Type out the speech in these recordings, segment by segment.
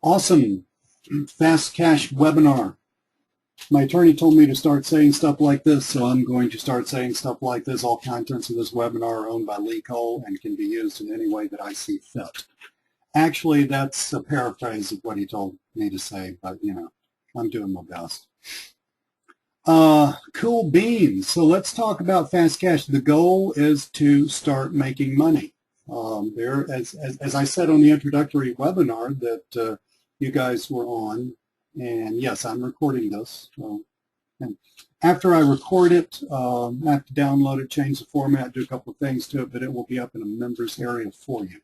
Awesome. Fast cash webinar. My attorney told me to start saying stuff like this, so I'm going to start saying stuff like this. All contents of this webinar are owned by Lee Cole and can be used in any way that I see fit. Actually, that's a paraphrase of what he told me to say, but, you know, I'm doing my best. Cool beans. So let's talk about fast cash. The goal is to start making money. As I said on the introductory webinar that you guys were on, and yes, I'm recording this. And after I record it, I have to download it, change the format, do a couple of things to it, but it will be up in a members area for you.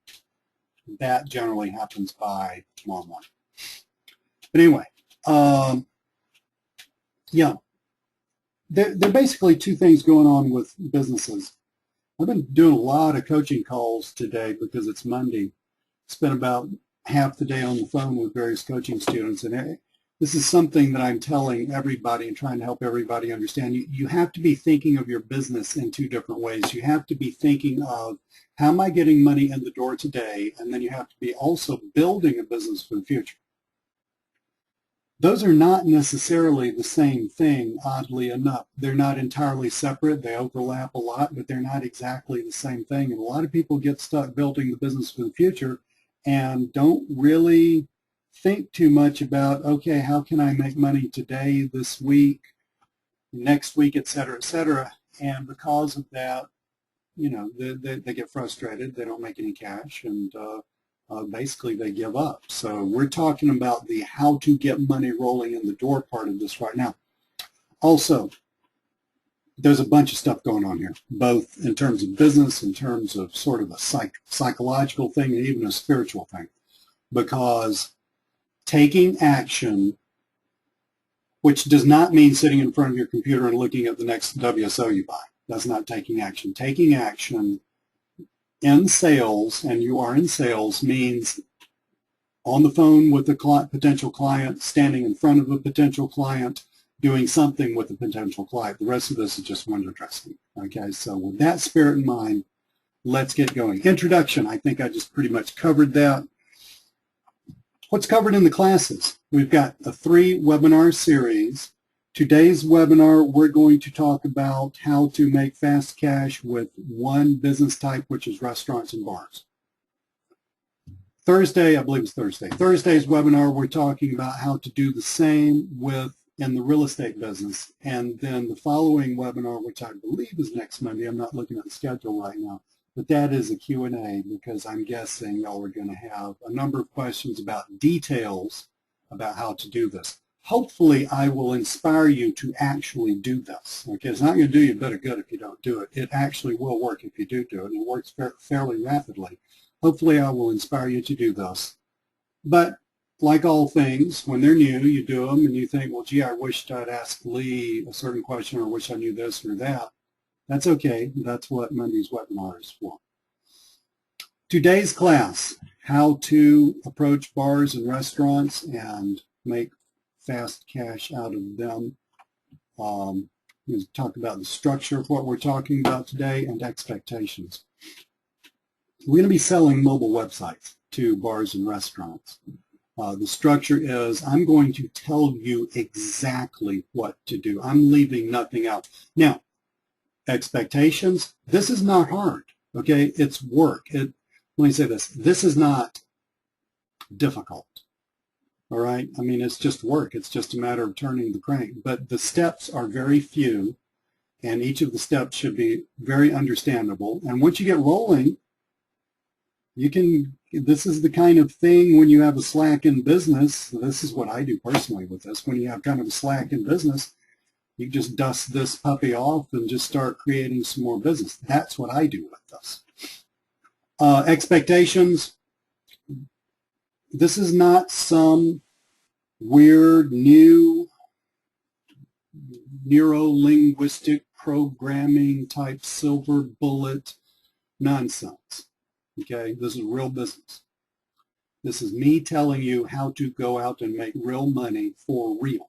That generally happens by tomorrow morning. But anyway, yeah, there are basically two things going on with businesses. I've been doing a lot of coaching calls today because it's Monday. Spent about half the day on the phone with various coaching students, and this is something that I'm telling everybody and trying to help everybody understand. You have to be thinking of your business in two different ways. You have to be thinking of, how am I getting money in the door today? And then you have to be also building a business for the future. Those are not necessarily the same thing, oddly enough. They're not entirely separate. They overlap a lot, but they're not exactly the same thing. And a lot of people get stuck building the business for the future and don't really think too much about, okay, how can I make money today, this week, next week, et cetera, et cetera. And because of that, you know, they get frustrated. They don't make any cash, and basically they give up. So we're talking about the how to get money rolling in the door part of this right now. Also, there's a bunch of stuff going on here, both in terms of business, in terms of sort of a psychological thing, and even a spiritual thing. Because taking action, which does not mean sitting in front of your computer and looking at the next WSO you buy. That's not taking action. Taking action in sales, and you are in sales, means on the phone with a potential client, standing in front of a potential client, doing something with a potential client. The rest of this is just window dressing. Okay, so with that spirit in mind, let's get going. Introduction, I think I just pretty much covered that. What's covered in the classes? We've got a 3-webinar series. Today's webinar, we're going to talk about how to make fast cash with one business type, which is restaurants and bars. Thursday, I believe it's Thursday. Thursday's webinar, we're talking about how to do the same in the real estate business. And then the following webinar, which I believe is next Monday, I'm not looking at the schedule right now, but that is a Q&A, because I'm guessing y'all are going to have a number of questions about details about how to do this. Hopefully, I will inspire you to actually do this. Okay, it's not going to do you a bit of good if you don't do it. It actually will work if you do it, and it works fairly rapidly. Hopefully, I will inspire you to do this. But like all things, when they're new, you do them, and you think, well, gee, I wished I'd asked Lee a certain question, or wish I knew this or that. That's okay. That's what Monday's webinar is for. Today's class, how to approach bars and restaurants and make fast cash out of them. We'll talk about the structure of what we're talking about today and expectations. We're going to be selling mobile websites to bars and restaurants. The structure is, I'm going to tell you exactly what to do. I'm leaving nothing out. Now, expectations, this is not hard, okay? It's work. Let me say this. This is not difficult, all right? I mean, it's just work. It's just a matter of turning the crank. But the steps are very few, and each of the steps should be very understandable. And once you get rolling, this is the kind of thing when you have a slack in business. This is what I do personally with this. When you have kind of a slack in business, you just dust this puppy off and just start creating some more business. That's what I do with this. Expectations. This is not some weird new neuro-linguistic programming type silver bullet nonsense. Okay, this is real business. This is me telling you how to go out and make real money for real.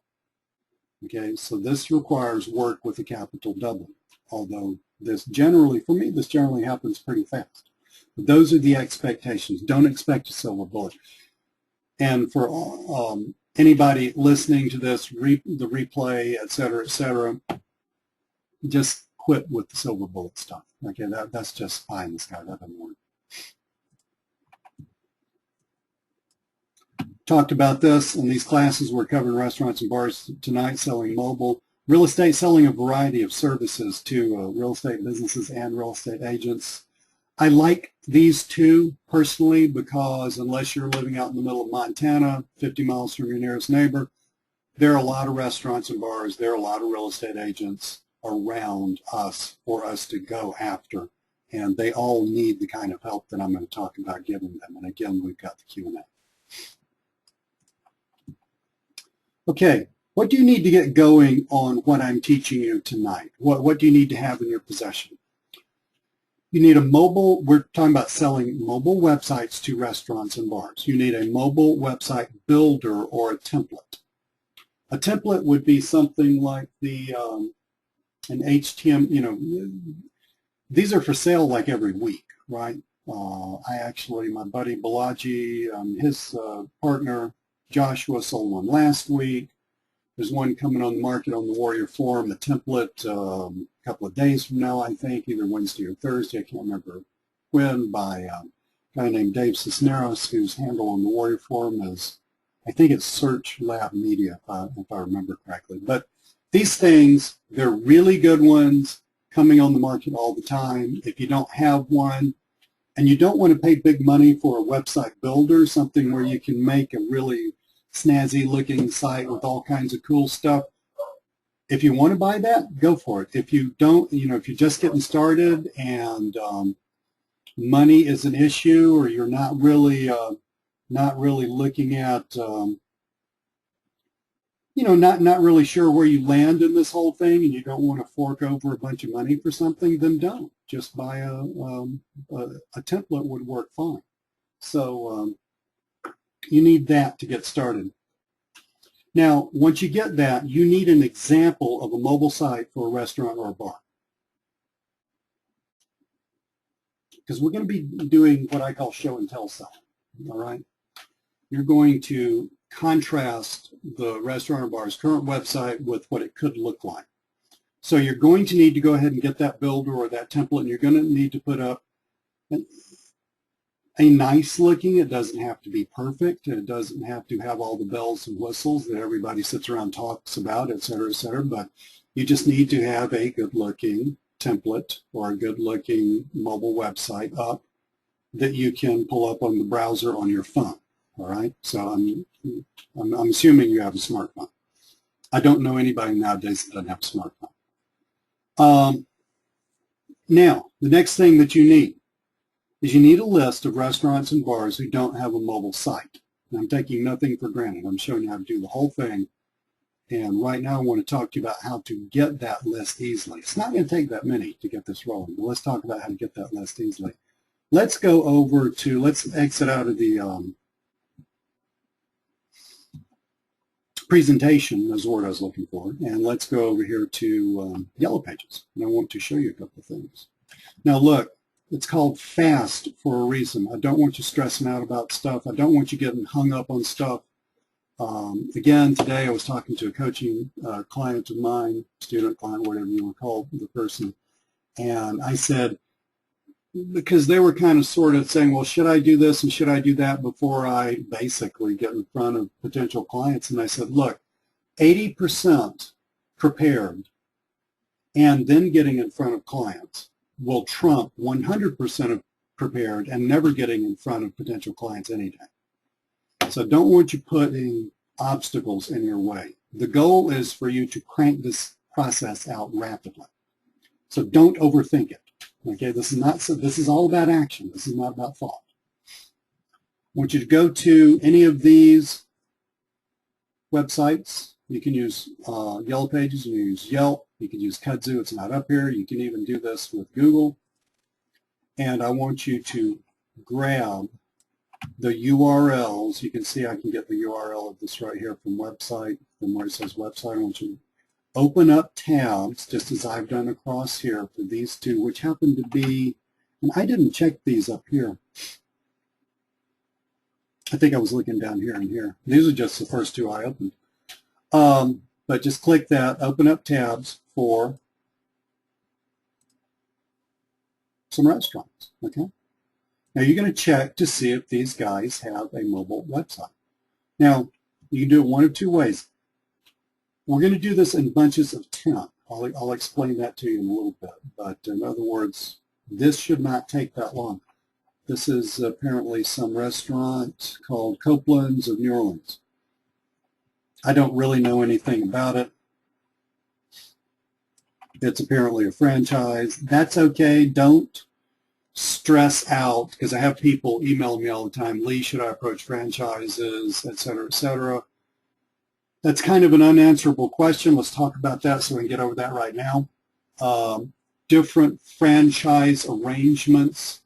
Okay, so this requires work with a capital W, although this generally, for me, this generally happens pretty fast. But those are the expectations. Don't expect a silver bullet. And for anybody listening to this, the replay, et cetera, just quit with the silver bullet stuff. Okay, that's just pie in the sky. That doesn't work. Talked about this in these classes. We're covering restaurants and bars tonight, selling mobile real estate, selling a variety of services to real estate businesses and real estate agents. I like these two personally because unless you're living out in the middle of Montana, 50 miles from your nearest neighbor, there are a lot of restaurants and bars, there are a lot of real estate agents around us for us to go after, and they all need the kind of help that I'm going to talk about giving them. And again, we've got the Q&A. Okay, what do you need to get going on what I'm teaching you tonight? What do you need to have in your possession? You need a mobile, we're talking about selling mobile websites to restaurants and bars. You need a mobile website builder or a template. A template would be something like the an HTML, you know, these are for sale like every week, right? My buddy Balaji, his partner Joshua sold one last week. There's one coming on the market on the Warrior Forum, a template a couple of days from now, I think, either Wednesday or Thursday, I can't remember when, by a guy named Dave Cisneros, whose handle on the Warrior Forum is, I think it's Search Lab Media, if I remember correctly. But these things, they're really good ones coming on the market all the time. If you don't have one, and you don't want to pay big money for a website builder, something where you can make a really snazzy looking site with all kinds of cool stuff. If you want to buy that, go for it. If you don't, you know, if you're just getting started and money is an issue, or you're not really looking at, you know, not really sure where you land in this whole thing, and you don't want to fork over a bunch of money for something, then don't. Just buy a template would work fine. So you need that to get started. Now, once you get that, you need an example of a mobile site for a restaurant or a bar. Because we're going to be doing what I call show and tell selling, all right? You're going to contrast the restaurant or bar's current website with what it could look like. So you're going to need to go ahead and get that builder or that template, and you're going to need to put up a nice looking, it doesn't have to be perfect, it doesn't have to have all the bells and whistles that everybody sits around and talks about, et cetera, but you just need to have a good looking template or a good looking mobile website up that you can pull up on the browser on your phone, all right? So I'm assuming you have a smartphone. I don't know anybody nowadays that doesn't have a smartphone. Now, the next thing that you need is you need a list of restaurants and bars who don't have a mobile site. And I'm taking nothing for granted. I'm showing you how to do the whole thing. And right now I want to talk to you about how to get that list easily. It's not going to take that many to get this rolling, but let's talk about how to get that list easily. Let's go over to, let's exit out of the presentation, is the word I was looking for, and let's go over here to Yellow Pages. And I want to show you a couple of things. Now look, it's called FAST for a reason. I don't want you stressing out about stuff. I don't want you getting hung up on stuff. Again, today I was talking to a coaching client of mine, student client, whatever you want to call the person, and I said, because they were kind of sort of saying, well, should I do this and should I do that before I basically get in front of potential clients? And I said, look, 80% prepared and then getting in front of clients will trump 100% of prepared and never getting in front of potential clients any day. So don't want you putting obstacles in your way. The goal is for you to crank this process out rapidly. So don't overthink it. Okay, this is all about action. This is not about thought. I want you to go to any of these websites. You can use Yellow Pages, you can use Yelp, you can use Kudzu, it's not up here. You can even do this with Google. And I want you to grab the URLs. You can see I can get the URL of this right here from website, from where it says website. I want you to open up tabs, just as I've done across here for these two, which happen to be, and I didn't check these up here. I think I was looking down here and here. These are just the first two I opened. But just click that, open up tabs for some restaurants, okay? Now you're going to check to see if these guys have a mobile website. Now, you can do it one of two ways. We're going to do this in bunches of 10. I'll explain that to you in a little bit. But in other words, this should not take that long. This is apparently some restaurant called Copeland's of New Orleans. I don't really know anything about it. It's apparently a franchise. That's okay. Don't stress out, because I have people emailing me all the time, Lee, should I approach franchises, et cetera, et cetera. That's kind of an unanswerable question. Let's talk about that so we can get over that right now. Different franchise arrangements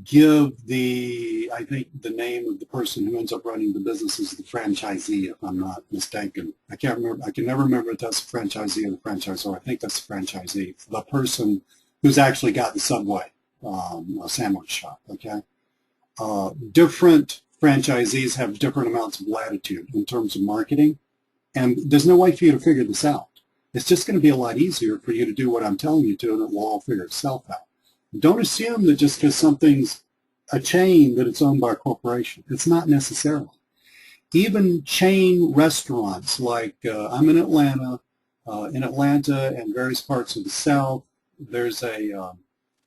give I think the name of the person who ends up running the business is the franchisee, if I'm not mistaken. I can't remember. I can never remember if that's the franchisee or the franchisor. I think that's the franchisee, the person who's actually got the Subway, a sandwich shop, okay? Different franchisees have different amounts of latitude in terms of marketing, and there's no way for you to figure this out. It's just going to be a lot easier for you to do what I'm telling you to, and it will all figure itself out. Don't assume that just because something's a chain that it's owned by a corporation. It's not necessarily. Even chain restaurants, like I'm in Atlanta and various parts of the South, there's a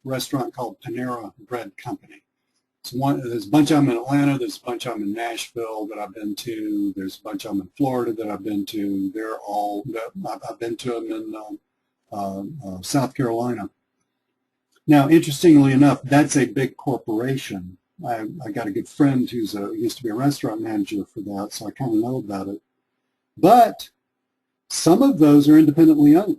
restaurant called Panera Bread Company. There's a bunch of them in Atlanta, there's a bunch of them in Nashville that I've been to, there's a bunch of them in Florida that I've been to. I've been to them in South Carolina. Now, interestingly enough, that's a big corporation. I got a good friend who used to be a restaurant manager for that, so I kind of know about it. But some of those are independently owned.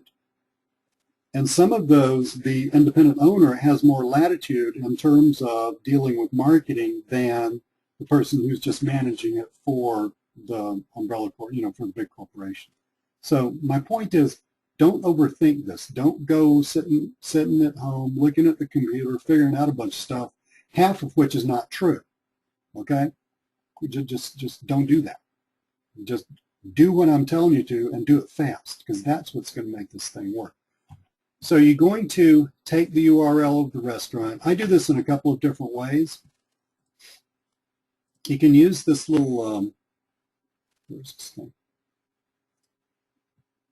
And some of those, the independent owner has more latitude in terms of dealing with marketing than the person who's just managing it for the umbrella, for the big corporation. So my point is, don't overthink this. Don't go sitting at home, looking at the computer, figuring out a bunch of stuff, half of which is not true, okay? Just don't do that. Just do what I'm telling you to and do it fast, because that's what's going to make this thing work. So you're going to take the URL of the restaurant. I do this in a couple of different ways. You can use this little, where's this thing?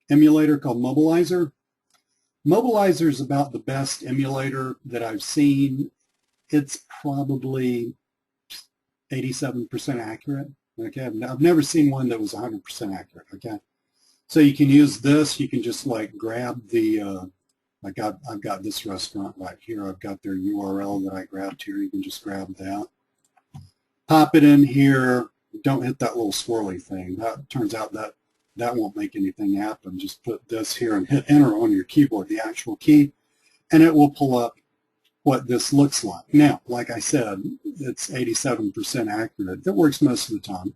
Emulator called Mobilizer. Mobilizer is about the best emulator that I've seen. It's probably 87% accurate. Okay, I've never seen one that was 100% accurate. Okay, so you can use this. You can just like grab the. I've got this restaurant right here. I've got their URL that I grabbed here. You can just grab that. Pop it in here. Don't hit that little swirly thing. That turns out that won't make anything happen. Just put this here and hit enter on your keyboard, the actual key, and it will pull up what this looks like. Now, like I said, it's 87% accurate. That works most of the time.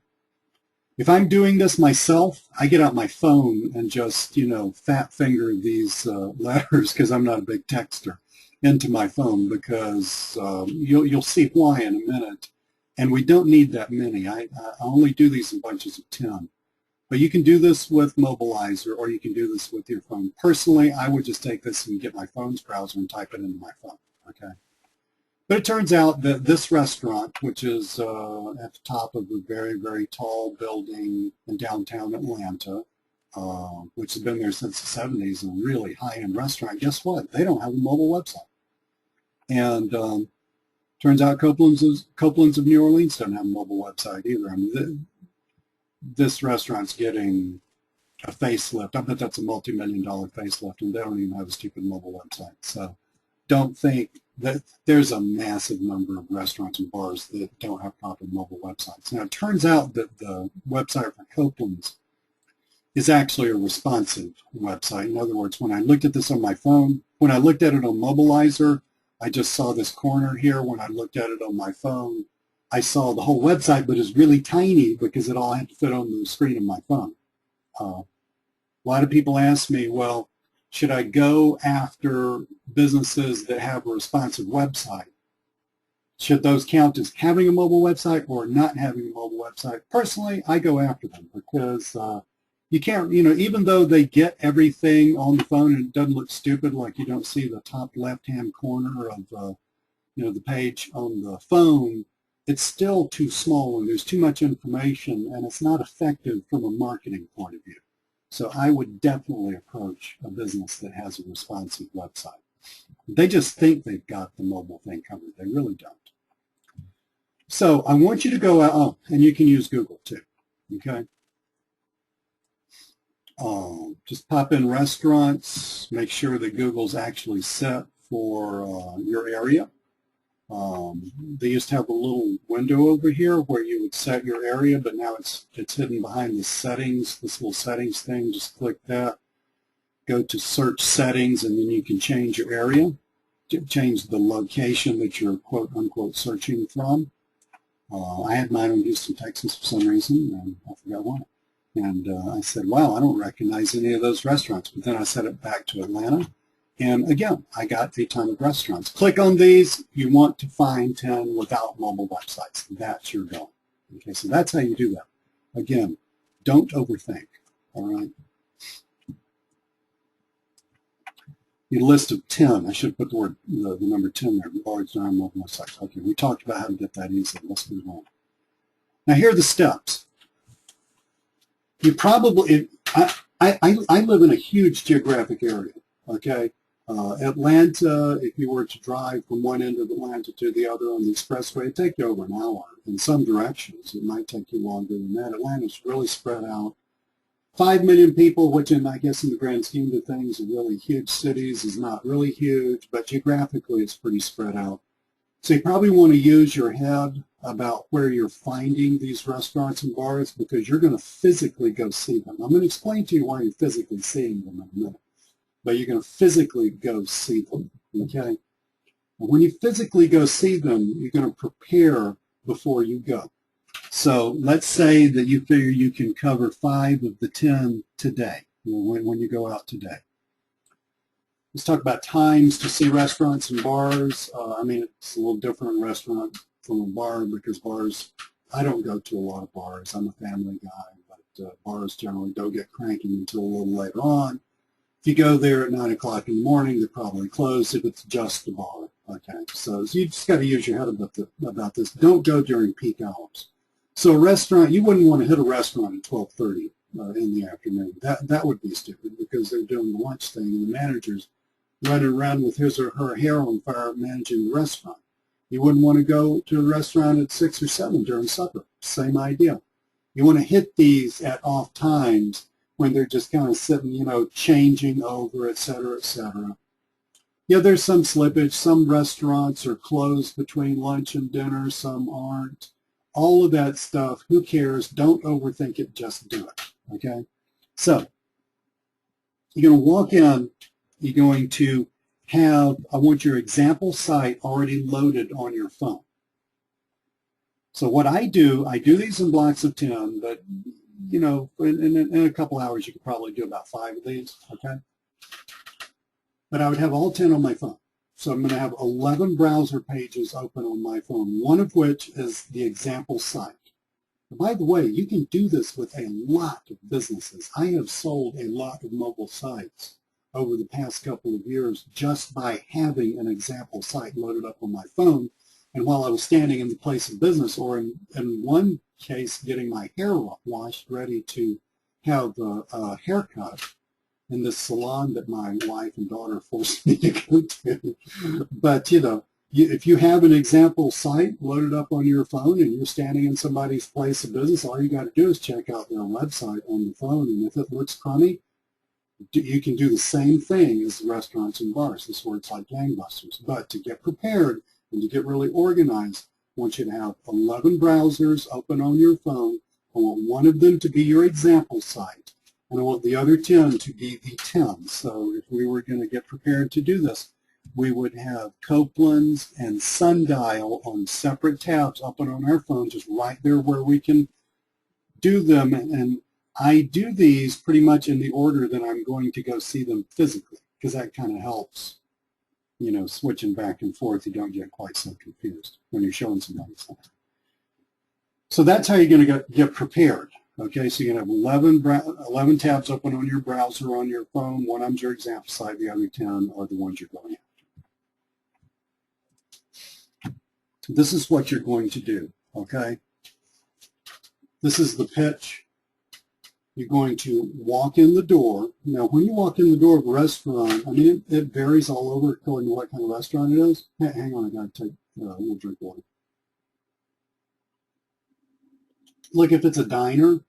If I'm doing this myself, I get out my phone and just, fat finger these letters, because I'm not a big texter, into my phone, because you'll see why in a minute. And we don't need that many. I only do these in bunches of 10. But you can do this with Mobilizer, or you can do this with your phone. Personally, I would just take this and get my phone's browser and type it into my phone, okay? But it turns out that this restaurant, which is at the top of a very, very tall building in downtown Atlanta, which has been there since the 70s, a really high-end restaurant, guess what? They don't have a mobile website. And turns out Copeland's of New Orleans don't have a mobile website either. I mean, this restaurant's getting a facelift. I bet that's a multi-million-dollar facelift, and they don't even have a stupid mobile website. So don't think that there's a massive number of restaurants and bars that don't have proper mobile websites. Now, it turns out that the website for Copeland's is actually a responsive website. In other words, when I looked at this on my phone, when I looked at it on Mobilizer, I just saw this corner here. When I looked at it on my phone, I saw the whole website, but it's really tiny because it all had to fit on the screen of my phone. A lot of people ask me, well, should I go after businesses that have a responsive website? Should those count as having a mobile website or not having a mobile website? Personally, I go after them because you can't, even though they get everything on the phone and it doesn't look stupid, like you don't see the top left-hand corner of, the page on the phone, it's still too small and there's too much information and it's not effective from a marketing point of view. So I would definitely approach a business that has a responsive website. They just think they've got the mobile thing covered. They really don't. So I want you to go out, and you can use Google too, okay? Just pop in restaurants, make sure that Google's actually set for your area. They used to have a little window over here where you would set your area, but now it's hidden behind the settings, this little settings thing. Just click that, go to search settings, and then you can change your area, change the location that you're quote unquote searching from. I had mine on Houston, Texas for some reason, and I forgot why. And I said, wow, I don't recognize any of those restaurants. But then I set it back to Atlanta. And again, I got a ton of restaurants. Click on these. You want to find 10 without mobile websites. That's your goal. Okay, so that's how you do that. Again, don't overthink, all right? A list of 10. I should put the number 10 there. Large non-mobile websites. Okay, we talked about how to get that easy. Let's move on. Now here are the steps. You probably, I live in a huge geographic area, okay? Atlanta, if you were to drive from one end of Atlanta to the other on the expressway, it'd take you over an hour. In some directions, it might take you longer than that. Atlanta's really spread out. 5 million people, which I guess in the grand scheme of things are really huge cities, is not really huge, but geographically it's pretty spread out. So you probably want to use your head about where you're finding these restaurants and bars because you're going to physically go see them. I'm going to explain to you why you're physically seeing them in a minute, but you're going to physically go see them, okay? And when you physically go see them, you're going to prepare before you go. So let's say that you figure you can cover 5 of the 10 today, when you go out today. Let's talk about times to see restaurants and bars. I mean, it's a little different in restaurant from a bar because bars, I don't go to a lot of bars. I'm a family guy, but bars generally don't get cranking until a little later on. If you go there at 9 o'clock in the morning, they're probably closed if it's just a bar. Okay, so you just got to use your head about this. Don't go during peak hours. So a restaurant, you wouldn't want to hit a restaurant at 12:30 in the afternoon. That would be stupid because they're doing the lunch thing and the manager's running around with his or her hair on fire managing the restaurant. You wouldn't want to go to a restaurant at 6 or 7 during supper. Same idea. You want to hit these at off times when they're just kind of sitting, changing over, et cetera, et cetera. Yeah, there's some slippage. Some restaurants are closed between lunch and dinner. Some aren't. All of that stuff, who cares? Don't overthink it. Just do it, okay? So you're going to walk in. You're going to have, I want your example site already loaded on your phone. So what I do these in blocks of 10, but, in a couple hours, you could probably do about 5 of these, okay? But I would have all 10 on my phone. So I'm going to have 11 browser pages open on my phone, one of which is the example site. And by the way, you can do this with a lot of businesses. I have sold a lot of mobile sites over the past couple of years just by having an example site loaded up on my phone. And while I was standing in the place of business, or in one case, getting my hair washed, ready to have a haircut in this salon that my wife and daughter forced me to go to. But, if you have an example site loaded up on your phone and you're standing in somebody's place of business, all you got to do is check out their website on the phone. And if it looks crummy, you can do the same thing as restaurants and bars. This works like gangbusters. But to get prepared and to get really organized, I want you to have 11 browsers open on your phone. I want one of them to be your example site. And I want the other 10 to be the 10. So if we were going to get prepared to do this, we would have Copeland's and Sundial on separate tabs open on our phone, just right there where we can do them. And I do these pretty much in the order that I'm going to go see them physically, because that kind of helps you know, switching back and forth, you don't get quite so confused when you're showing somebody something. So that's how you're going to get prepared. Okay, so you're going to have 11 tabs open on your browser on your phone. One of them's your example site, the other 10 are the ones you're going after. This is what you're going to do, okay? This is the pitch. You're going to walk in the door. Now, when you walk in the door of a restaurant, I mean, it varies all over according to what kind of restaurant it is. Hang on, I got to take a little drink of water. Look, if it's a diner,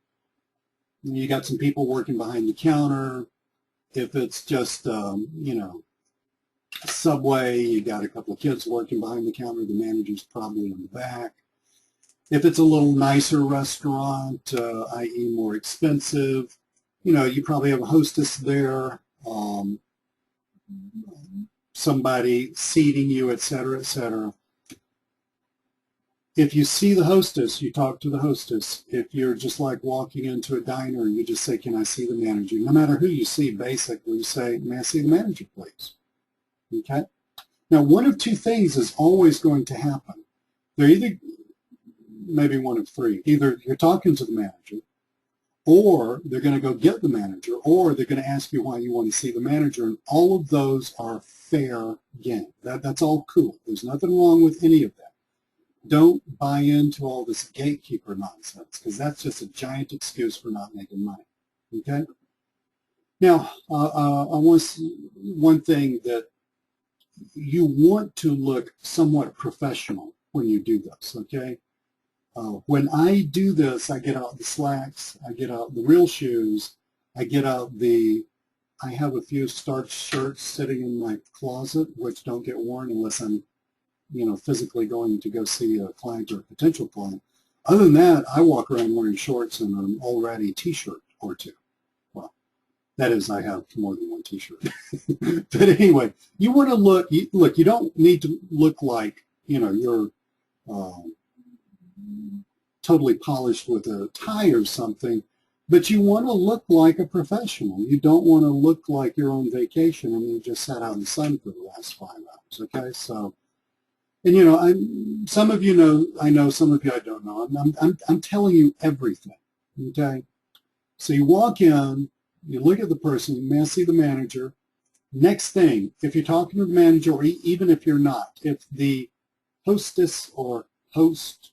you got some people working behind the counter. If it's just, you know, Subway, you got a couple of kids working behind the counter. The manager's probably in the back. If it's a little nicer restaurant, i.e. more expensive, you know, you probably have a hostess there, somebody seating you, et cetera, et cetera. If you see the hostess, you talk to the hostess. If you're just like walking into a diner, you just say, can I see the manager? No matter who you see, basically, you say, may I see the manager, please? Okay? Now, one of two things is always going to happen. They're either, maybe one of three, either you're talking to the manager, or they're going to go get the manager, or they're going to ask you why you want to see the manager, and all of those are fair game. That's all cool. There's nothing wrong with any of that. Don't buy into all this gatekeeper nonsense, because that's just a giant excuse for not making money. Okay? Now, one thing that you want to look somewhat professional when you do this, okay? When I do this, I get out the slacks, I get out the real shoes, I get out I have a few starched shirts sitting in my closet, which don't get worn unless I'm, you know, physically going to go see a client or a potential client. Other than that, I walk around wearing shorts and an already t-shirt or two. Well, that is, I have more than one t-shirt. But anyway, you want to look, you don't need to look like, you know, you're totally polished with a tie or something, but you want to look like a professional. You don't want to look like you're on vacation and you just sat out in the sun for the last 5 hours, okay? So, and you know, some of you know, I know, some of you I don't know. I'm telling you everything, okay? So you walk in, you look at the person, you may see the manager. Next thing, if you're talking to the manager, or even if you're not, if the hostess or host,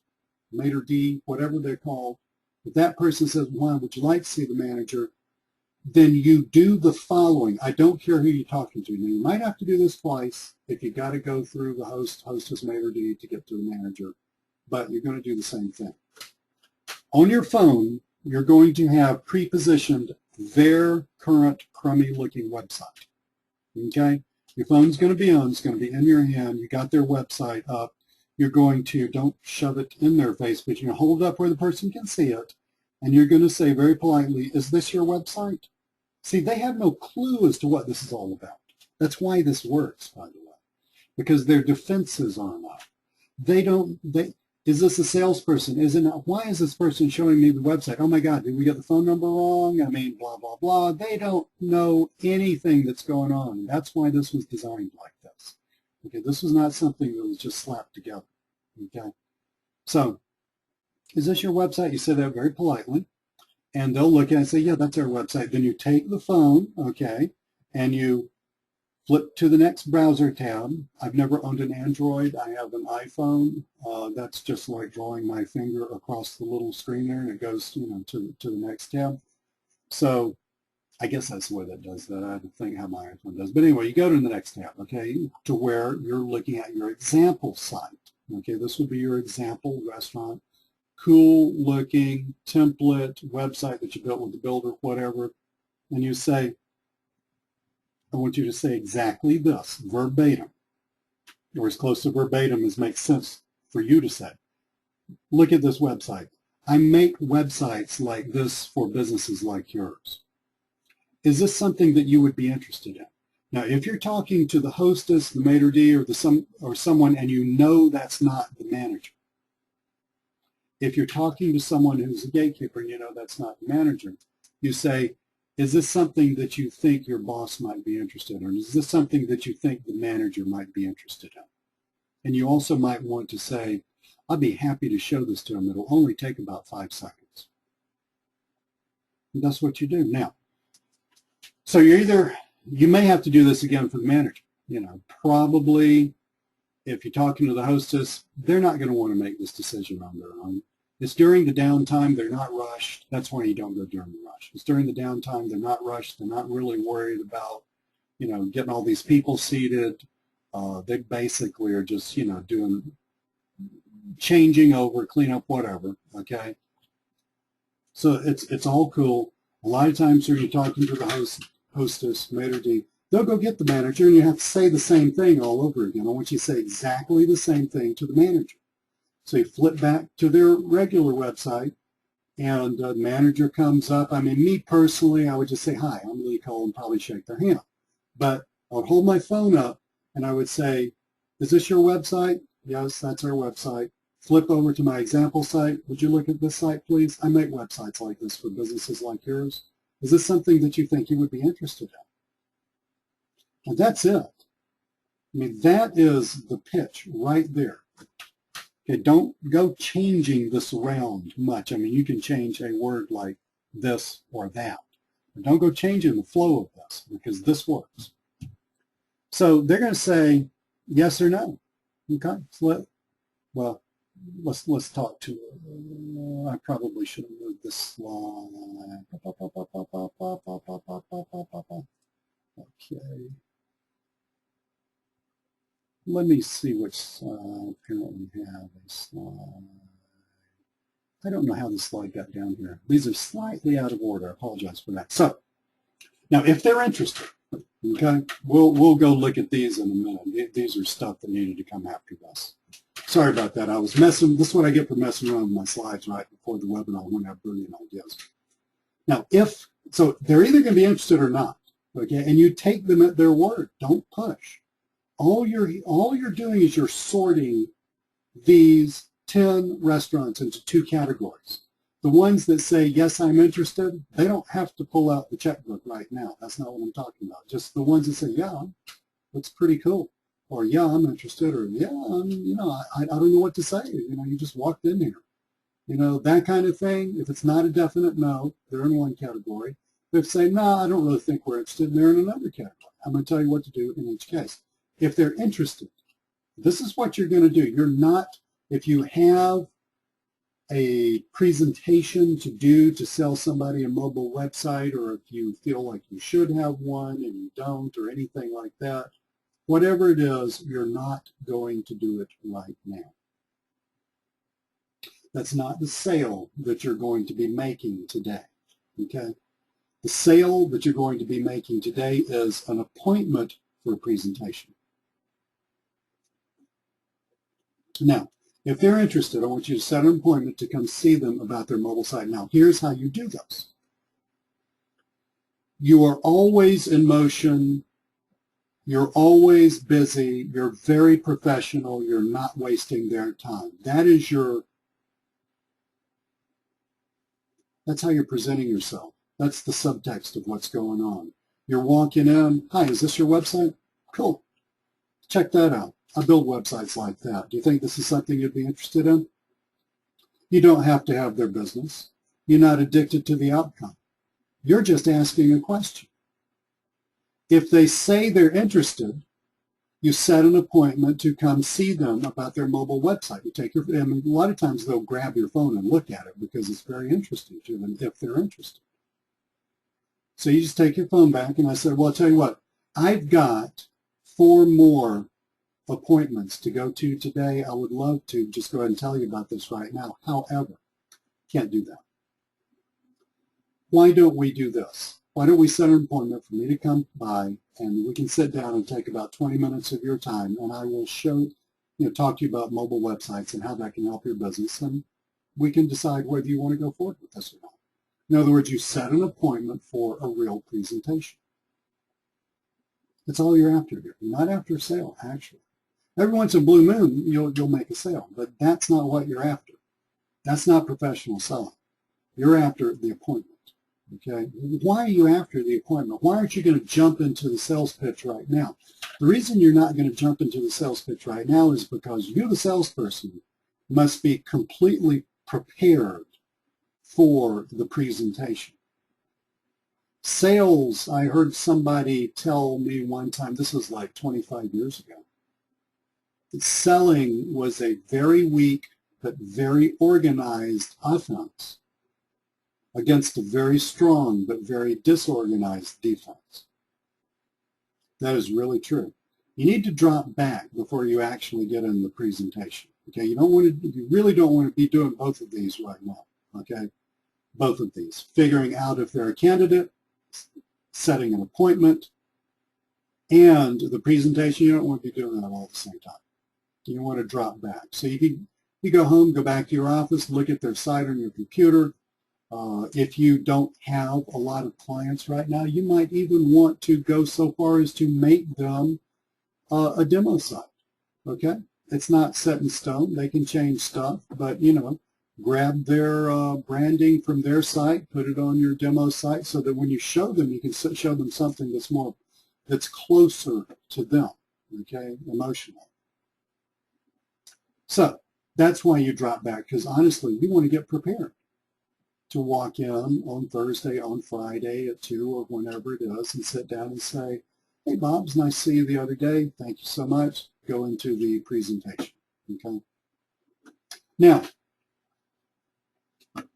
maitre d', whatever they're called, if that person says, why would you like to see the manager, then you do the following. I don't care who you're talking to. Now, you might have to do this twice if you got to go through the hostess, maitre d' to get to the manager, but you're going to do the same thing. On your phone, you're going to have pre-positioned their current crummy-looking website, okay? Your phone's going to be on. It's going to be in your hand. You got their website up. You're going to, don't shove it in their face, but you're going to hold it up where the person can see it, and you're going to say very politely, is this your website? See, they have no clue as to what this is all about. That's why this works, by the way, because their defenses aren't up. Is this a salesperson? Is it not? Why is this person showing me the website? Oh my God, did we get the phone number wrong? I mean, blah, blah, blah. They don't know anything that's going on. That's why this was designed like this. Okay, this was not something that was just slapped together. Okay, so is this your website? You say that very politely, and they'll look at it and say, yeah, that's our website. Then you take the phone, okay, and you flip to the next browser tab. I've never owned an Android. I have an iPhone. That's just like drawing my finger across the little screen there, and it goes, you know, to the next tab. So I guess that's the way that does that. I have to think how my iPhone does. But anyway, you go to the next tab, okay, to where you're looking at your example site. Okay, this would be your example restaurant. Cool looking template website that you built with the builder, whatever. And you say, I want you to say exactly this, verbatim, or as close to verbatim as makes sense for you to say. Look at this website. I make websites like this for businesses like yours. Is this something that you would be interested in? Now, if you're talking to the hostess, the maitre d', or someone, and you know that's not the manager. If you're talking to someone who's a gatekeeper and you know that's not the manager, you say, Is this something that you think your boss might be interested in? Is this something that you think the manager might be interested in? And you also might want to say, I'd be happy to show this to them. It'll only take about 5 seconds. And that's what you do. Now, so you may have to do this again for the manager. Probably if you're talking to the hostess, they're not going to want to make this decision on their own. It's during the downtime. They're not rushed. That's why you don't go during the rush. It's during the downtime. They're not rushed. They're not really worried about, getting all these people seated. They basically are just, doing, changing over, clean up, whatever, okay? So it's all cool. A lot of times when you're talking to the hostess, maitre d', they'll go get the manager, and you have to say the same thing all over again. I want you to say exactly the same thing to the manager. So you flip back to their regular website, and the manager comes up. I mean, me personally, I would just say, hi, I'm Lee Cole, and probably shake their hand. But I would hold my phone up, and I would say, is this your website? Yes, that's our website. Flip over to my example site. Would you look at this site, please? I make websites like this for businesses like yours. Is this something that you think you would be interested in? And that's it. I mean, that is the pitch right there. Okay, don't go changing this around much. I mean, you can change a word like this or that. But don't go changing the flow of this, because this works. So they're going to say yes or no. Okay, so let's talk to her. I probably should have moved this slide. Okay. Let me see which slide. Apparently we have a slide. I don't know how this slide got down here. These are slightly out of order. I apologize for that. So now, if they're interested, okay, we'll go look at these in a minute. These are stuff that needed to come after this. Sorry about that. I was messing. This is what I get for messing around with my slides right before the webinar when I have brilliant ideas. Now, so they're either going to be interested or not. Okay, and you take them at their word. Don't push. All you're doing is you're sorting these 10 restaurants into 2 categories. The ones that say, yes, I'm interested, they don't have to pull out the checkbook right now. That's not what I'm talking about. Just the ones that say, yeah, that's pretty cool. Or, yeah, I'm interested. Or, yeah, I don't know what to say. You just walked in here. That kind of thing. If it's not a definite no, they're in one category. If they say, no, I don't really think we're interested, they're in another category. I'm going to tell you what to do in each case. If they're interested, this is what you're going to do. You're not, if you have a presentation to do to sell somebody a mobile website, or if you feel like you should have one and you don't, or anything like that, whatever it is, you're not going to do it right now. That's not the sale that you're going to be making today, okay? The sale that you're going to be making today is an appointment for a presentation. Now, if they're interested, I want you to set an appointment to come see them about their mobile site. Now, here's how you do this. You are always in motion. You're always busy. You're very professional. You're not wasting their time. That's how you're presenting yourself. That's the subtext of what's going on. You're walking in. Hi, is this your website? Cool. Check that out. I build websites like that. Do you think this is something you'd be interested in? You don't have to have their business. You're not addicted to the outcome. You're just asking a question. If they say they're interested, you set an appointment to come see them about their mobile website. You take a lot of times they'll grab your phone and look at it because it's very interesting to them if they're interested. So you just take your phone back, and I said, well, I'll tell you what, I've got 4 more appointments to go to today. I would love to just go ahead and tell you about this right now. However, can't do that. Why don't we do this? Why don't we set an appointment for me to come by, and we can sit down and take about 20 minutes of your time, and I will talk to you about mobile websites and how that can help your business, and we can decide whether you want to go forward with this or not. In other words, you set an appointment for a real presentation. That's all you're after here. You're not after a sale, actually. Every once in a blue moon, you'll make a sale, but that's not what you're after. That's not professional selling. You're after the appointment. Okay, why are you after the appointment? Why aren't you going to jump into the sales pitch right now? The reason you're not going to jump into the sales pitch right now is because you, the salesperson, must be completely prepared for the presentation. Sales, I heard somebody tell me one time, this was like 25 years ago, that selling was a very weak but very organized offense against a very strong but very disorganized defense. That is really true. You need to drop back before you actually get into the presentation. Okay, you really don't want to be doing both of these right now. Okay, both of these, figuring out if they're a candidate, setting an appointment, and the presentation. You don't want to be doing that all at the same time. You want to drop back. So you go home, go back to your office, look at their site on your computer. If you don't have a lot of clients right now, you might even want to go so far as to make them a demo site. Okay, it's not set in stone. They can change stuff, but grab their branding from their site, put it on your demo site, so that when you show them, you can show them something that's closer to them. Okay, emotionally. So that's why you drop back, because honestly, you want to get prepared to walk in on Thursday, on Friday at 2 or whenever it is, and sit down and say, hey, Bob, it's nice to see you the other day. Thank you so much. Go into the presentation. Okay. Now,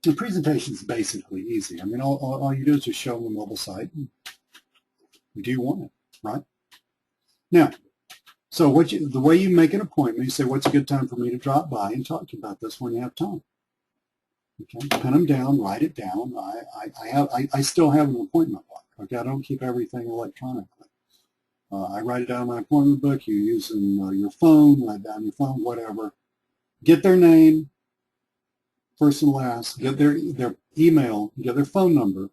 the presentation is basically easy. I mean, all you do is just show them the mobile site. Do you want it, right? Now, so the way you make an appointment, you say, what's a good time for me to drop by and talk to you about this when you have time? Okay, pen them down, write it down. I still have an appointment book. Okay, I don't keep everything electronically. I write it down in my appointment book. You're using your phone, write down your phone, whatever. Get their name, first and last. Get their email. Get their phone number.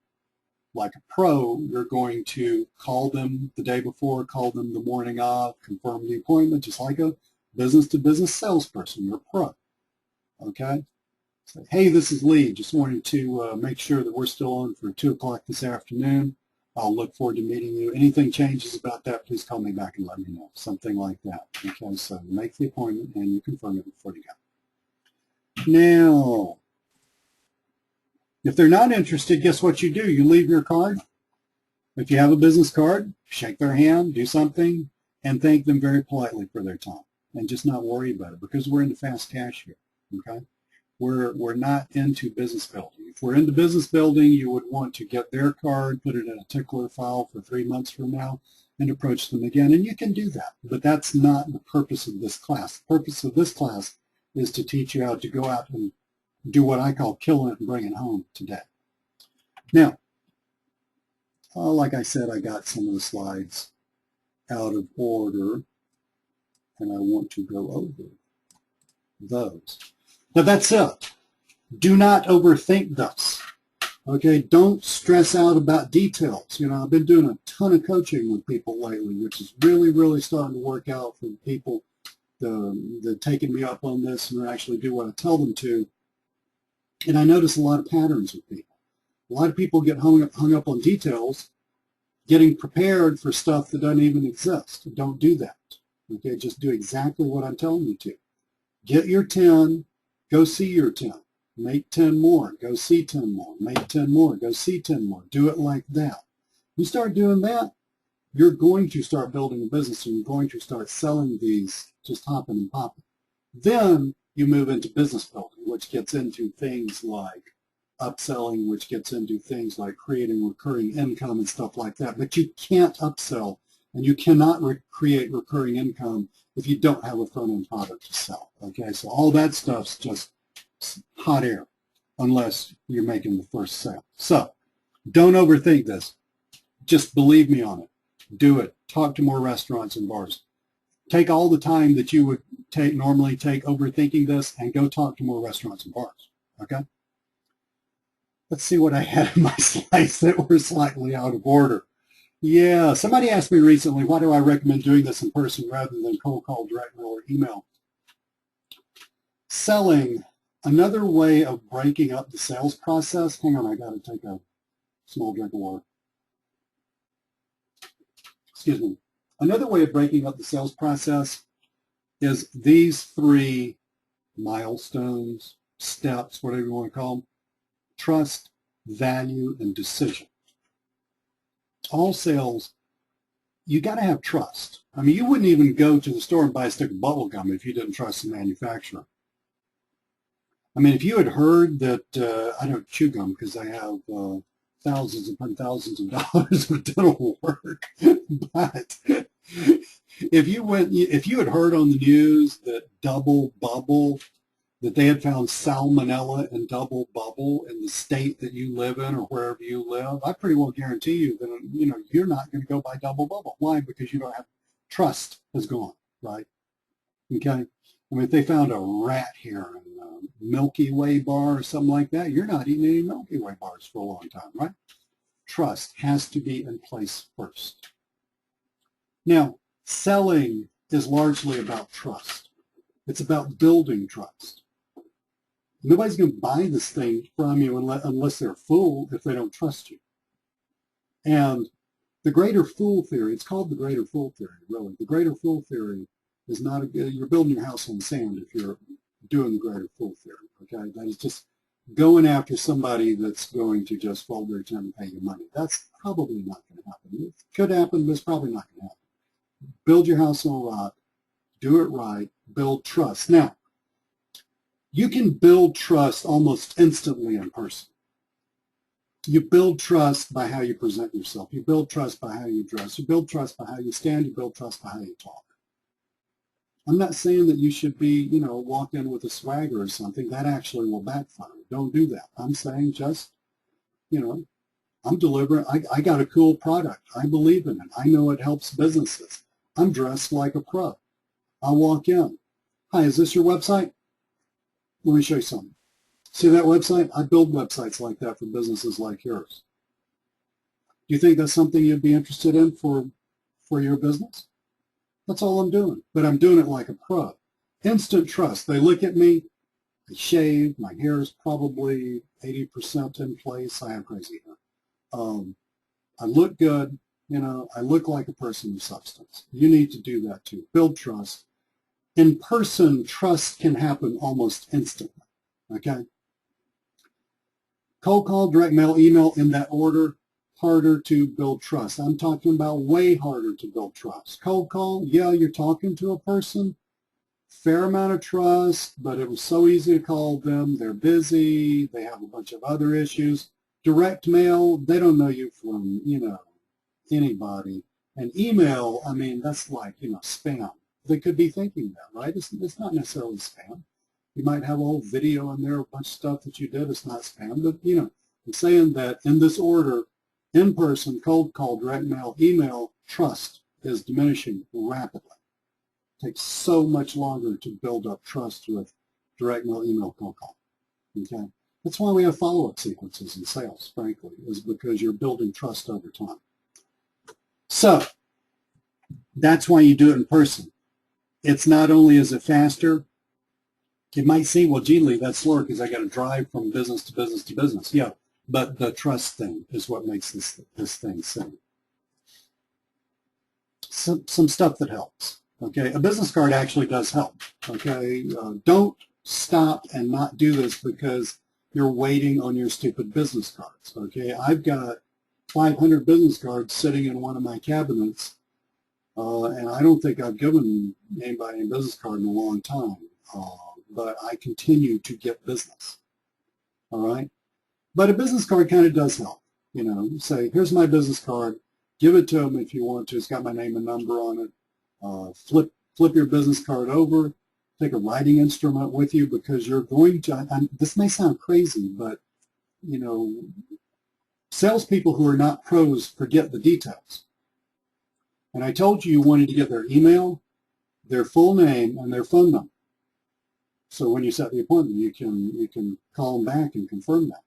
Like a pro, you're going to call them the day before, call them the morning of, confirm the appointment, just like a business-to-business salesperson. You're a pro. Okay. Say, hey, this is Lee. Just wanted to make sure that we're still on for 2 o'clock this afternoon. I'll look forward to meeting you. Anything changes about that, please call me back and let me know. Something like that. Okay, so make the appointment and you confirm it before you go. Now, if they're not interested, guess what you do? You leave your card. If you have a business card, shake their hand, do something, and thank them very politely for their time. And just not worry about it, because we're into fast cash here. Okay? We're not into business building. If we're into business building, you would want to get their card, put it in a tickler file for 3 months from now, and approach them again. And you can do that, but that's not the purpose of this class. The purpose of this class is to teach you how to go out and do what I call killing it and bring it home today. Now, like I said, I got some of the slides out of order, and I want to go over those. Now that's it. Do not overthink this. Okay, don't stress out about details. I've been doing a ton of coaching with people lately, which is really, really starting to work out for people that taking me up on this and actually do what I tell them to. And I notice a lot of patterns with people. A lot of people get hung up on details, getting prepared for stuff that doesn't even exist. Don't do that. Okay, just do exactly what I'm telling you to. Get your 10. Go see your 10. Make 10 more. Go see 10 more. Make 10 more. Go see 10 more. Do it like that. You start doing that, you're going to start building a business and you're going to start selling these just hopping and popping. Then you move into business building, which gets into things like upselling, which gets into things like creating recurring income and stuff like that. But you can't upsell and you cannot create recurring income if you don't have a front-end product to sell. Okay, so all that stuff's just hot air unless you're making the first sale. So don't overthink this. Just believe me on it. Do it. Talk to more restaurants and bars. Take all the time that you would normally take overthinking this and go talk to more restaurants and bars. Okay? Let's see what I had in my slides that were slightly out of order. Yeah, somebody asked me recently, why do I recommend doing this in person rather than cold call, direct mail, or email? Selling, another way of breaking up the sales process. Hang on, I got to take a Small drink of water. Excuse me. Another way of breaking up the sales process is these 3 milestones, steps, whatever you want to call them: trust, value, and decision. All sales, you got to have trust. I mean, you wouldn't even go to the store and buy a stick of bubble gum if you didn't trust the manufacturer. I mean, if you had heard that, I don't chew gum because I have thousands upon thousands of dollars of dental work, but if you had heard on the news that Double Bubble, that they had found salmonella in Double Bubble in the state that you live in or wherever you live, I pretty well guarantee you that you're not going to go buy Double Bubble. Why? Because you don't have trust is gone, right? Okay. I mean, if they found a rat here in Milky Way bar or something like that, you're not eating any Milky Way bars for a long time, right? Trust has to be in place first. Now, selling is largely about trust. It's about building trust. Nobody's going to buy this thing from you unless they're a fool, if they don't trust you. And the greater fool theory, it's called the greater fool theory, really. The greater fool theory is not you're building your house on sand if you're doing the greater fool theory, okay? That is just going after somebody that's going to just fold their tongue and pay you money. That's probably not going to happen. It could happen, but it's probably not going to happen. Build your house on rock, do it right, build trust. Now, you can build trust almost instantly in person. You build trust by how you present yourself. You build trust by how you dress. You build trust by how you stand. You build trust by how you talk. I'm not saying that you should be, walk in with a swagger or something. That actually will backfire. Don't do that. I'm saying just, I'm delivering. I got a cool product. I believe in it. I know it helps businesses. I'm dressed like a pro. I walk in. Hi, is this your website? Let me show you something. See that website? I build websites like that for businesses like yours. Do you think that's something you'd be interested in for your business? That's all I'm doing, but I'm doing it like a pro. Instant trust. They look at me, I shave, my hair is probably 80% in place. I have crazy hair. I look good, I look like a person of substance. You need to do that too. Build trust. In person, trust can happen almost instantly, okay? Cold call, direct mail, email in that order. Harder to build trust. I'm talking about way harder to build trust. Cold call, yeah, you're talking to a person, fair amount of trust, but it was so easy to call them. They're busy. They have a bunch of other issues. Direct mail, they don't know you from, anybody. And email, I mean, that's like, spam. They could be thinking that, right? It's not necessarily spam. You might have a whole video in there, a bunch of stuff that you did. It's not spam, but, I'm saying that in this order, in person, cold call, direct mail, email, trust is diminishing rapidly. It takes so much longer to build up trust with direct mail, email, cold call. Okay? That's why we have follow-up sequences in sales, frankly, is because you're building trust over time. So that's why you do it in person. It's not only is it faster, it might seem, well, gee, Lee, that's slower because I got to drive from business to business to business. Yeah. But the trust thing is what makes this thing sing. Some stuff that helps. Okay, a business card actually does help. Okay, don't stop and not do this because you're waiting on your stupid business cards. Okay, I've got 500 business cards sitting in one of my cabinets, and I don't think I've given anybody a business card in a long time. But I continue to get business. All right. But a business card kind of does help. Say, here's my business card. Give it to them if you want to. It's got my name and number on it. Flip your business card over. Take a writing instrument with you because you're going to, this may sound crazy, but, salespeople who are not pros forget the details. And I told you wanted to get their email, their full name, and their phone number. So when you set the appointment, you can call them back and confirm that.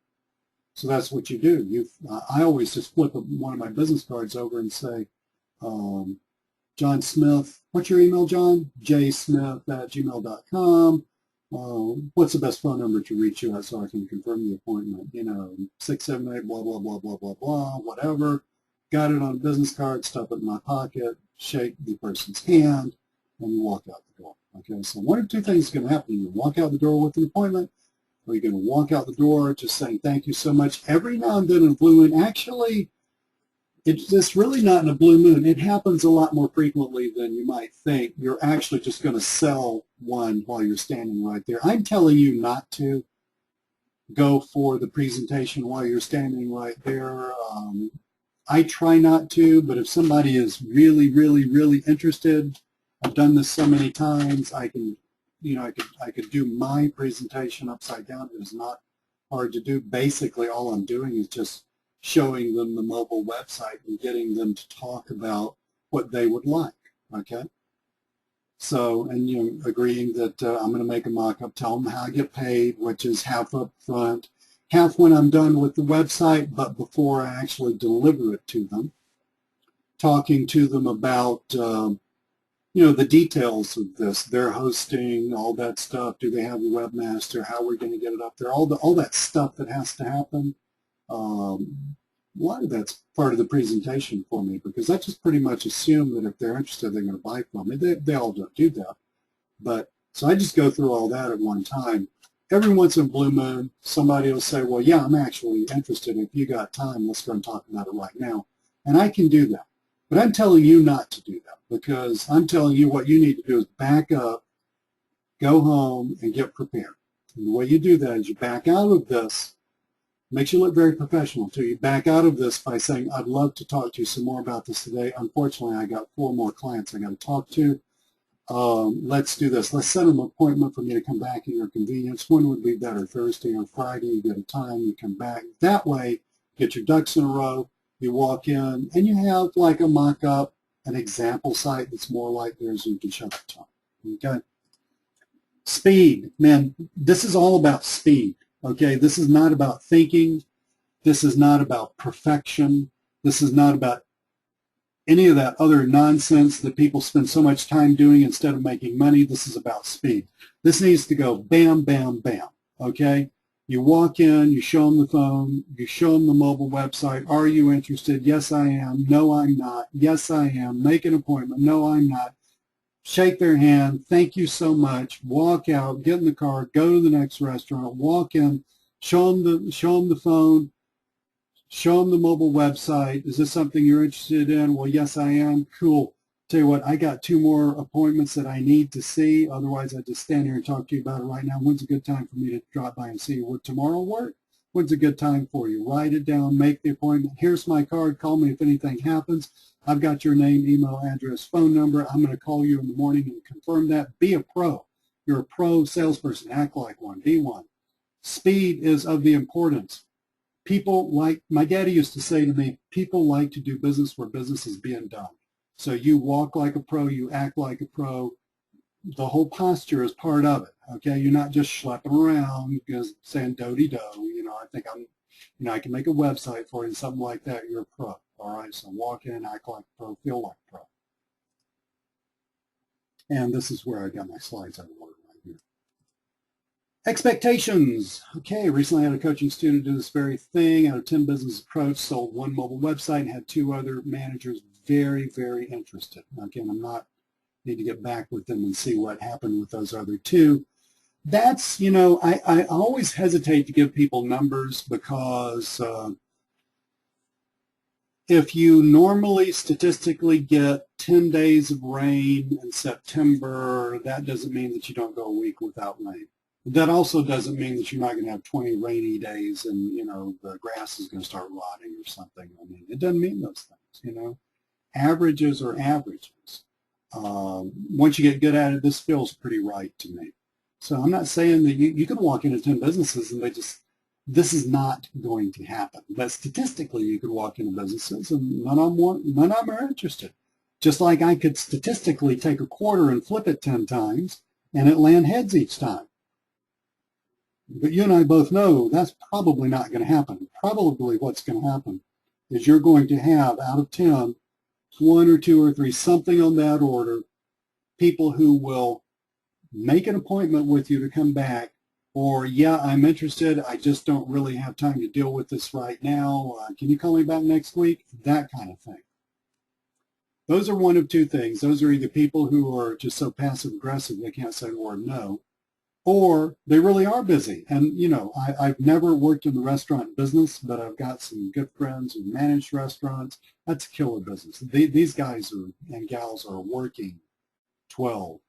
So that's what you do. I always just flip one of my business cards over and say, John Smith, what's your email, John? jsmith@gmail.com. What's the best phone number to reach you at so I can confirm the appointment? 678 blah, blah, blah, blah, blah, blah, whatever. Got it on a business card, stuff it in my pocket, shake the person's hand, and you walk out the door. Okay, so one of two things is going to happen. You walk out the door with an appointment, or you're going to walk out the door just saying thank you so much. Every now and then in a blue moon, actually, it's really not in a blue moon. It happens a lot more frequently than you might think. You're actually just going to sell one while you're standing right there. I'm telling you not to go for the presentation while you're standing right there. I try not to, but if somebody is really, really, really interested, I've done this so many times, I can, I could do my presentation upside down. It is not hard to do. Basically, all I'm doing is just showing them the mobile website and getting them to talk about what they would like, okay? So, and agreeing that I'm going to make a mock-up, tell them how I get paid, which is half up front, half when I'm done with the website, but before I actually deliver it to them. Talking to them about, the details of this, their hosting, all that stuff. Do they have a webmaster? How we're going to get it up there? All that stuff that has to happen. A lot of that's part of the presentation for me because I just pretty much assume that if they're interested, they're going to buy from me. They all don't do that. But so I just go through all that at one time. Every once in a blue moon, somebody will say, well, yeah, I'm actually interested. If you got time, let's go and talk about it right now. And I can do that. But I'm telling you not to do that because I'm telling you what you need to do is back up, go home, and get prepared. And the way you do that is you back out of this. Makes you look very professional, too. You back out of this by saying, I'd love to talk to you some more about this today. Unfortunately, I got 4 more clients I got to talk to. Let's do this. Let's set an appointment for me to come back at your convenience. When would be better, Thursday or Friday? You get a time, you come back. That way, get your ducks in a row. You walk in, and you have like a mock-up, an example site that's more like theirs, and you can show it to them. Okay? Speed. Man, this is all about speed. Okay, this is not about thinking. This is not about perfection. This is not about any of that other nonsense that people spend so much time doing instead of making money. This is about speed. This needs to go bam, bam, bam. Okay, you walk in, you show them the phone, you show them the mobile website. Are you interested? Yes, I am. No, I'm not. Yes, I am. Make an appointment. No, I'm not. Shake their hand, thank you so much, walk out, get in the car, go to the next restaurant, walk in, show them the phone, show them the mobile website. Is this something you're interested in? Well, yes, I am. Cool. Tell you what, I got 2 more appointments that I need to see. Otherwise, I just stand here and talk to you about it right now. When's a good time for me to drop by and see you? Would tomorrow work? When's a good time for you? Write it down, make the appointment. Here's my card. Call me if anything happens. I've got your name, email, address, phone number. I'm going to call you in the morning and confirm that. Be a pro. You're a pro salesperson. Act like one. Be one. Speed is of the importance. People like, my daddy used to say to me, people like to do business where business is being done. So you walk like a pro, you act like a pro. The whole posture is part of it, okay? You're not just schlepping around because saying do-de-do, I think I can make a website for you and something like that. You're a pro, all right? So walk in, act like a pro, feel like a pro. And this is where I got my slides out of order right here. Expectations. Okay, recently I had a coaching student do this very thing. Out of 10 business approach, sold 1 mobile website and had 2 other managers very, very interested. Again, need to get back with them and see what happened with those other 2. That's, I always hesitate to give people numbers because if you normally statistically get 10 days of rain in September, that doesn't mean that you don't go a week without rain. That also doesn't mean that you're not going to have 20 rainy days and, the grass is going to start rotting or something. I mean, it doesn't mean those things, Averages are averages. Once you get good at it, this feels pretty right to me. So I'm not saying that you can walk into 10 businesses and this is not going to happen. But statistically, you could walk into businesses and none of them are interested. Just like I could statistically take a quarter and flip it 10 times and it land heads each time. But you and I both know that's probably not going to happen. Probably what's going to happen is you're going to have, out of 10, 1 or 2 or 3, something on that order, people who will make an appointment with you to come back, or yeah, I'm interested, I just don't really have time to deal with this right now. Can you call me back next week? That kind of thing. Those are one of two things. Those are either people who are just so passive aggressive they can't say the word no, or they really are busy. And, you know, I've never worked in the restaurant business, but I've got some good friends who manage restaurants. That's a killer business. These guys and gals are working 12,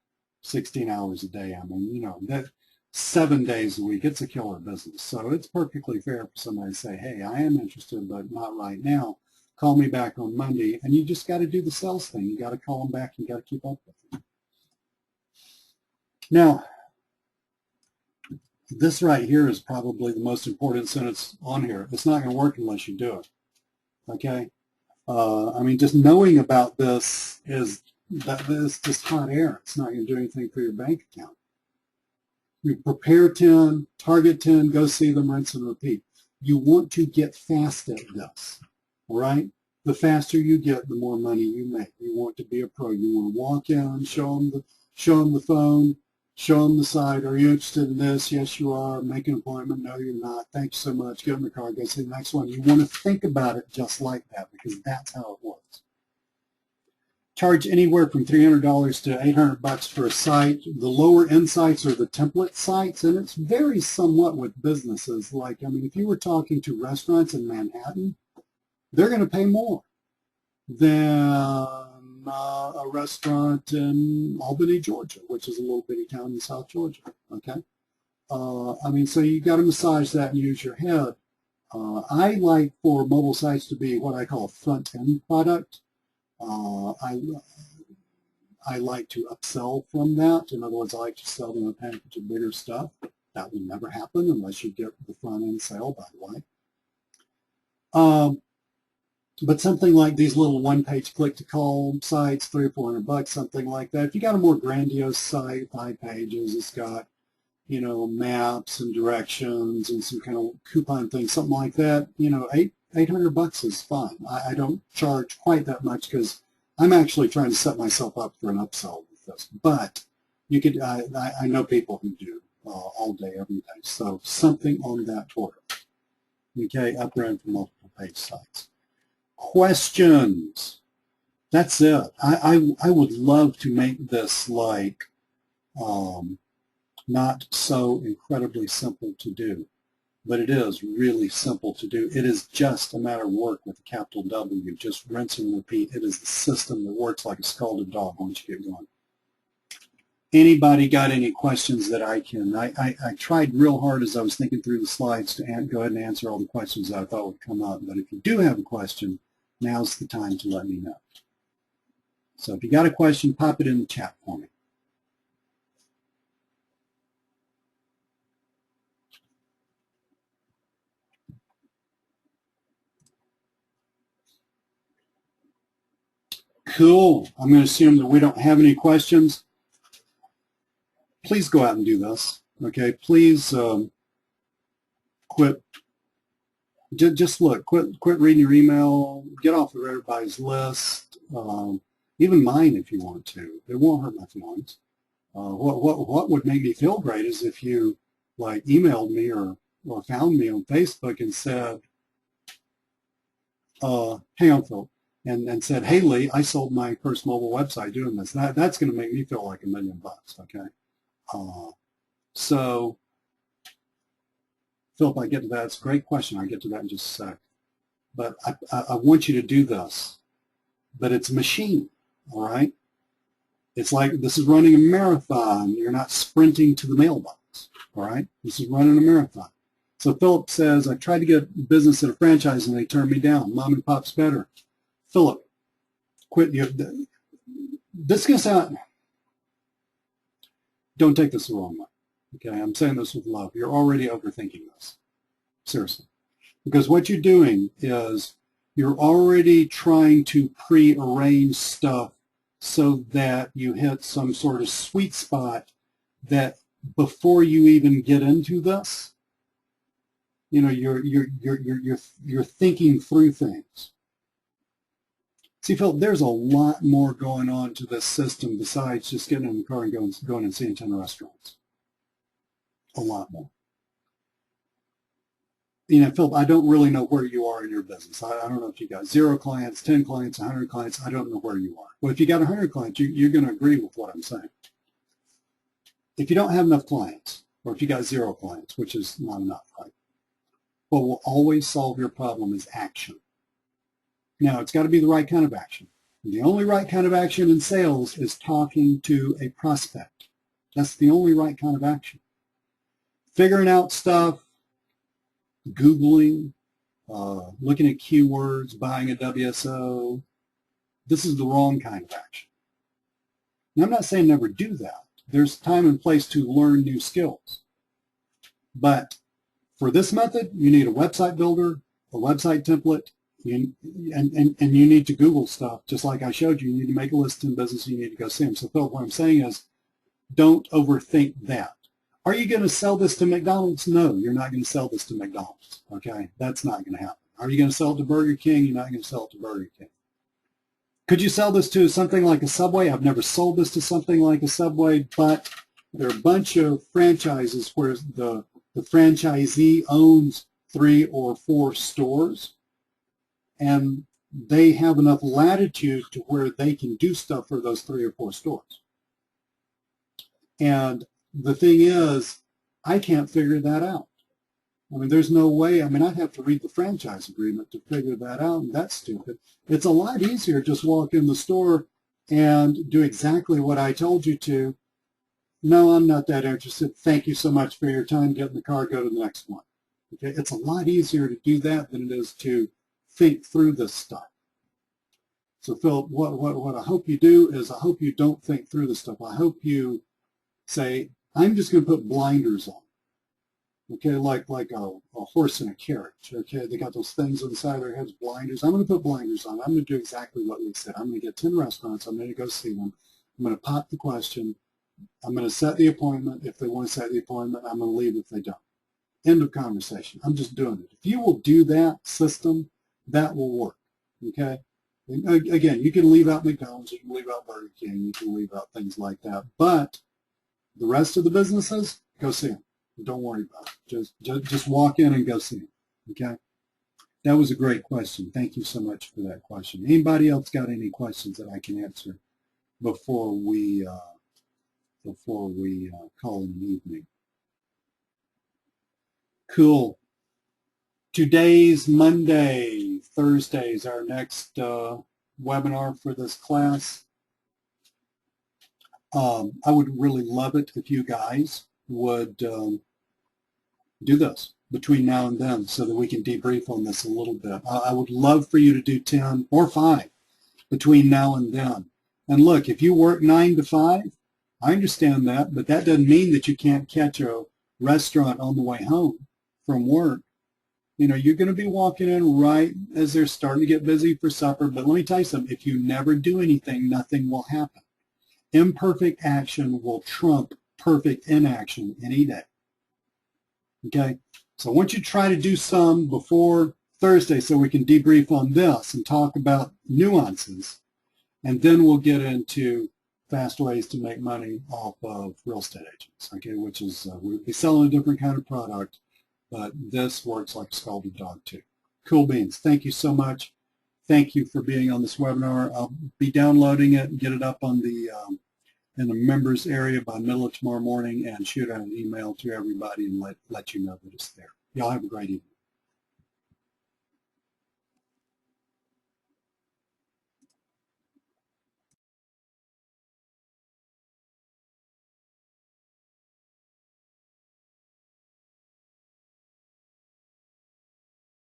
16 hours a day. I mean, you know, that 7 days a week, it's a killer business. So it's perfectly fair for somebody to say, hey, I am interested, but not right now. Call me back on Monday. And you just got to do the sales thing. You got to call them back. You got to keep up with them. Now, this right here is probably the most important sentence on here. It's not going to work unless you do it. Okay? I mean, just knowing about this is just hot air. It's not going to do anything for your bank account. You prepare 10, target 10, go see them, rinse and repeat. You want to get fast at this, right? The faster you get, the more money you make. You want to be a pro. You want to walk in, show them the phone, show them the site. Are you interested in this? Yes, you are. Make an appointment. No, you're not. Thank you so much. Get in the car. Go see the next one. You want to think about it just like that because that's how it works. Charge anywhere from $300 to $800 for a site. The lower end sites are the template sites, and it varies somewhat with businesses. Like, I mean, if you were talking to restaurants in Manhattan, they're going to pay more than a restaurant in Albany, Georgia, which is a little bitty town in South Georgia, okay? I mean, so you got to massage that and use your head. I like for mobile sites to be what I call a front-end product. I like to upsell from that. In other words, I like to sell them a package of bigger stuff. That will never happen unless you get the front-end sale, by the way. But something like these little one-page click-to-call sites, $300 or $400, something like that. If you got a more grandiose site, 5 pages, it's got, you know, maps and directions and some kind of coupon thing, something like that, you know, $800 is fine. I don't charge quite that much because I'm actually trying to set myself up for an upsell with this. But you could, I know people who do all day, every day. So something on that order. Okay, upper end for multiple page sites. Questions. That's it. I would love to make this like not so incredibly simple to do, but it is really simple to do. It is just a matter of work with a capital W. Just rinse and repeat. It is the system that works like a scalded dog once you get going. Anybody got any questions that I can? I tried real hard as I was thinking through the slides to go ahead and answer all the questions that I thought would come up. But if you do have a question, now's the time to let me know. So if you got a question, pop it in the chat for me. Cool. I'm going to assume that we don't have any questions. Please go out and do this. Okay. Please quit. Just look. Quit reading your email. Get off of everybody's list. Even mine, if you want to. It won't hurt my feelings. What would make me feel great is if you like emailed me or found me on Facebook and said, "Hey, on Phil," and said, "Hey, Lee, I sold my first mobile website doing this." That's going to make me feel like $1 million. Okay. So, Philip, I get to that. It's a great question. I get to that in just a sec. But I want you to do this. But it's a machine, all right? It's like this is running a marathon. You're not sprinting to the mailbox, all right? This is running a marathon. So Philip says, I tried to get business at a franchise and they turned me down. Mom and pop's better. Philip, quit. This is going to sound, don't take this the wrong way. Okay, I'm saying this with love. You're already overthinking this. Seriously. Because what you're doing is you're already trying to pre-arrange stuff so that you hit some sort of sweet spot that before you even get into this, you know, you're thinking through things. See, Phil, there's a lot more going on to this system besides just getting in the car and going and seeing 10 restaurants. A lot more. You know, Phil, I don't really know where you are in your business. I don't know if you got 0 clients, 10 clients, 100 clients. I don't know where you are. Well, if you got 100 clients, you're going to agree with what I'm saying. If you don't have enough clients, or if you got 0 clients, which is not enough, right? What will always solve your problem is action. Now, it's got to be the right kind of action. The only right kind of action in sales is talking to a prospect. That's the only right kind of action. Figuring out stuff, Googling, looking at keywords, buying a WSO, this is the wrong kind of action. Now, I'm not saying never do that. There's time and place to learn new skills. But for this method, you need a website builder, a website template, and you need to Google stuff. Just like I showed you, you need to make a list in business, you need to go see them. So Phil, what I'm saying is don't overthink that. Are you going to sell this to McDonald's? No, you're not going to sell this to McDonald's, okay? That's not going to happen. Are you going to sell it to Burger King? You're not going to sell it to Burger King. Could you sell this to something like a Subway? I've never sold this to something like a Subway, but there are a bunch of franchises where the franchisee owns 3 or 4 stores, and they have enough latitude to where they can do stuff for those 3 or 4 stores. And the thing is, I can't figure that out. I mean, there's no way. I mean, I'd have to read the franchise agreement to figure that out, and that's stupid. It's a lot easier to just walk in the store and do exactly what I told you to. No, I'm not that interested. Thank you so much for your time. Get in the car, go to the next one. Okay, it's a lot easier to do that than it is to think through this stuff. So, Phil, what I hope you do is I hope you don't think through this stuff. I hope you say, I'm just going to put blinders on. Okay, like a horse in a carriage. Okay, they got those things on the side of their heads, blinders. I'm going to put blinders on. I'm going to do exactly what they said. I'm going to get 10 restaurants. I'm going to go see them. I'm going to pop the question. I'm going to set the appointment. If they want to set the appointment, I'm going to leave if they don't. End of conversation. I'm just doing it. If you will do that system, that will work. Okay? And again, you can leave out McDonald's, you can leave out Burger King, you can leave out things like that. But the rest of the businesses, go see them. Don't worry about it. Just walk in and go see them. Okay? That was a great question. Thank you so much for that question. Anybody else got any questions that I can answer before we call it an evening? Cool. Today's Monday. Thursday is our next webinar for this class. I would really love it if you guys would do this between now and then so that we can debrief on this a little bit. I would love for you to do 10 or 5 between now and then. And look, if you work 9 to 5, I understand that, but that doesn't mean that you can't catch a restaurant on the way home from work. You know, you're going to be walking in right as they're starting to get busy for supper. But let me tell you something. If you never do anything, nothing will happen. Imperfect action will trump perfect inaction any day. Okay? So I want you to try to do some before Thursday so we can debrief on this and talk about nuances. And then we'll get into fast ways to make money off of real estate agents, okay, which is we'll be selling a different kind of product, but this works like a scalded dog too. Cool beans. Thank you so much. Thank you for being on this webinar. I'll be downloading it and get it up on the in the members area by middle of tomorrow morning and shoot out an email to everybody and let you know that it's there. Y'all have a great evening.